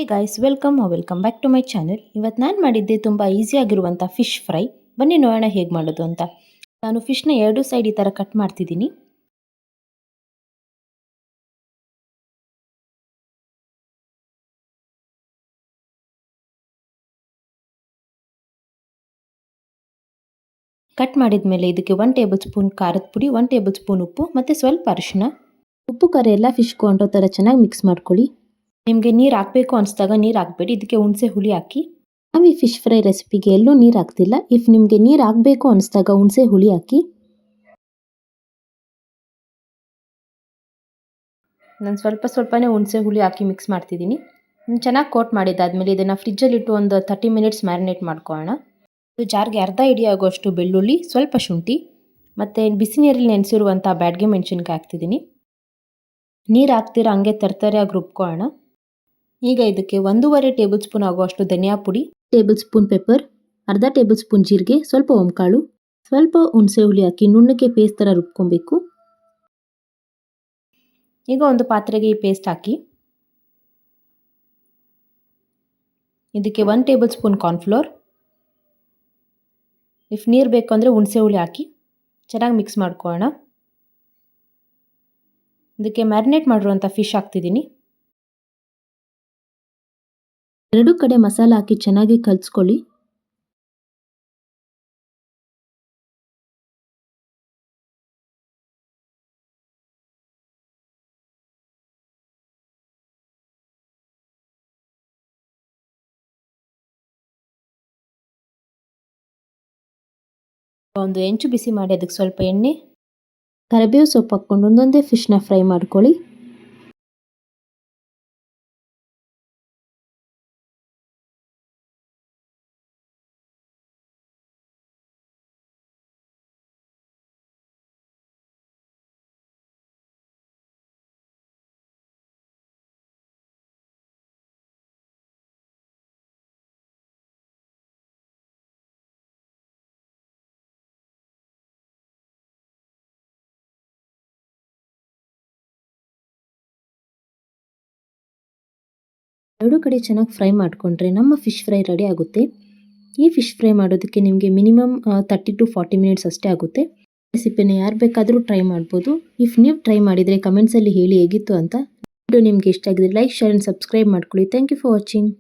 Hey guys, welcome back to my channel. ಇವತ್ತು ನಾನು ಮಾಡಿದ್ದೆ ತುಂಬ ಈಸಿಯಾಗಿರುವಂಥ ಫಿಶ್ ಫ್ರೈ. ಬನ್ನಿ ನೋಡೋಣ ಹೇಗೆ ಮಾಡೋದು ಅಂತ. ನಾನು ಫಿಶ್ನ ಎರಡು ಸೈಡ್ ಈ ಥರ ಕಟ್ ಮಾಡ್ತಿದ್ದೀನಿ. ಕಟ್ ಮಾಡಿದ ಮೇಲೆ ಇದಕ್ಕೆ 1 ಟೇಬಲ್ ಸ್ಪೂನ್ ಖಾರದ ಪುಡಿ, 1 ಟೇಬಲ್ ಸ್ಪೂನ್ ಉಪ್ಪು ಮತ್ತು ಸ್ವಲ್ಪ ಅರಿಶಿನ. ಉಪ್ಪು ಖಾರ ಎಲ್ಲ ಫಿಶ್ಗೂ ಅಂಟೋ ಥರ ಚೆನ್ನಾಗಿ ಮಿಕ್ಸ್ ಮಾಡ್ಕೊಳ್ಳಿ. ನಿಮಗೆ ನೀರು ಹಾಕಬೇಕು ಅನಿಸಿದಾಗ ನೀರು ಹಾಕಬೇಡಿ. ಇದಕ್ಕೆ ಹುಣಸೆ ಹುಳಿ ಹಾಕಿ. ನಾವು ಈ ಫಿಶ್ ಫ್ರೈ ರೆಸಿಪಿಗೆ ಎಲ್ಲೂ ನೀರು ಹಾಕ್ತಿಲ್ಲ. ಇಫ್ ನಿಮಗೆ ನೀರು ಹಾಕಬೇಕು ಅನಿಸಿದಾಗ ಹುಣಸೆ ಹುಳಿ ಹಾಕಿ. ನಾನು ಸ್ವಲ್ಪನೇ ಹುಣಸೆ ಹುಳಿ ಹಾಕಿ ಮಿಕ್ಸ್ ಮಾಡ್ತಿದ್ದೀನಿ. ಚೆನ್ನಾಗಿ ಕೋಟ್ ಮಾಡಿದ್ದಾದಮೇಲೆ ಇದನ್ನು ಫ್ರಿಜ್ಜಲ್ಲಿಟ್ಟು ಒಂದು 30 ಮಿನಿಟ್ಸ್ ಮ್ಯಾರಿನೇಟ್ ಮಾಡ್ಕೊಳ್ಳೋಣ. ಇದು ಜಾರ್ಗೆ ಅರ್ಧ ಹಿಡಿ ಆಗುವಷ್ಟು ಬೆಳ್ಳುಳ್ಳಿ, ಸ್ವಲ್ಪ ಶುಂಠಿ ಮತ್ತು ಬಿಸಿ ನೀರಲ್ಲಿ ನೆನೆಸಿರುವಂಥ ಬ್ಯಾಡಗೆ ಮೆಣಸಿನ್ಕಾಯಿ ಹಾಕ್ತಿದ್ದೀನಿ. ನೀರು ಹಾಕ್ತಿರೋ ಹಂಗೆ ತರ್ತರಿಯಾಗಿ ರುಬ್ಕೊಳ್ಳೋಣ. ಈಗ ಇದಕ್ಕೆ 1.5 ಟೇಬಲ್ ಸ್ಪೂನ್ ಆಗುವಷ್ಟು ಧನಿಯಾ ಪುಡಿ, ಟೇಬಲ್ ಸ್ಪೂನ್ ಪೆಪ್ಪರ್, ಅರ್ಧ ಟೇಬಲ್ ಸ್ಪೂನ್ ಜೀರಿಗೆ, ಸ್ವಲ್ಪ ಓಂಕಾಳು, ಸ್ವಲ್ಪ ಹುಣಸೆ ಹುಳಿ ಹಾಕಿ ನುಣ್ಣಗೆ ಪೇಸ್ಟ್ ಥರ ರುಬ್ಕೊಬೇಕು. ಈಗ ಒಂದು ಪಾತ್ರೆಗೆ ಈ ಪೇಸ್ಟ್ ಹಾಕಿ ಇದಕ್ಕೆ 1 ಟೇಬಲ್ ಸ್ಪೂನ್ ಕಾರ್ನ್ಫ್ಲೋರ್. ಇಫ್ ನೀರು ಬೇಕು ಅಂದರೆ ಹುಣಸೆ ಹುಳಿ ಹಾಕಿ ಚೆನ್ನಾಗಿ ಮಿಕ್ಸ್ ಮಾಡ್ಕೊಳ್ಳೋಣ. ಇದಕ್ಕೆ ಮ್ಯಾರಿನೇಟ್ ಮಾಡಿರುವಂಥ ಫಿಶ್ ಹಾಕ್ತಿದ್ದೀನಿ. ಎರಡು ಕಡೆ ಮಸಾಲ ಹಾಕಿ ಚೆನ್ನಾಗಿ ಕಲಿಸ್ಕೊಳ್ಳಿ. ಒಂದು ಹೆಂಚು ಬಿಸಿ ಮಾಡಿ ಅದಕ್ಕೆ ಸ್ವಲ್ಪ ಎಣ್ಣೆ, ಕರಿಬೇವು ಸೊಪ್ಪು ಹಾಕ್ಕೊಂಡು ಒಂದೊಂದೇ ಫಿಶ್ನ ಫ್ರೈ ಮಾಡ್ಕೊಳ್ಳಿ. ಎರಡು ಕಡೆ ಚೆನ್ನಾಗಿ ಫ್ರೈ ಮಾಡಿಕೊಂಡ್ರೆ ನಮ್ಮ ಫಿಶ್ ಫ್ರೈ ರೆಡಿ ಆಗುತ್ತೆ. ಈ ಫಿಶ್ ಫ್ರೈ ಮಾಡೋದಕ್ಕೆ ನಿಮಗೆ ಮಿನಿಮಮ್ 30 to 40 ಮಿನಿಟ್ಸ್ ಅಷ್ಟೇ ಆಗುತ್ತೆ. ರೆಸಿಪಿನ ಯಾರು ಬೇಕಾದರೂ ಟ್ರೈ ಮಾಡ್ಬೋದು. ಇಫ್ ನೀವು ಟ್ರೈ ಮಾಡಿದರೆ ಕಮೆಂಟ್ಸಲ್ಲಿ ಹೇಳಿ ಹೇಗಿತ್ತು ಅಂತ. ವಿಡಿಯೋ ನಿಮಗೆ ಇಷ್ಟ ಆಗಿದ್ರೆ ಲೈಕ್, ಶೇರ್ ಆ್ಯಂಡ್ ಸಬ್ಸ್ಕ್ರೈಬ್ ಮಾಡ್ಕೊಳ್ಳಿ. Thank you for watching.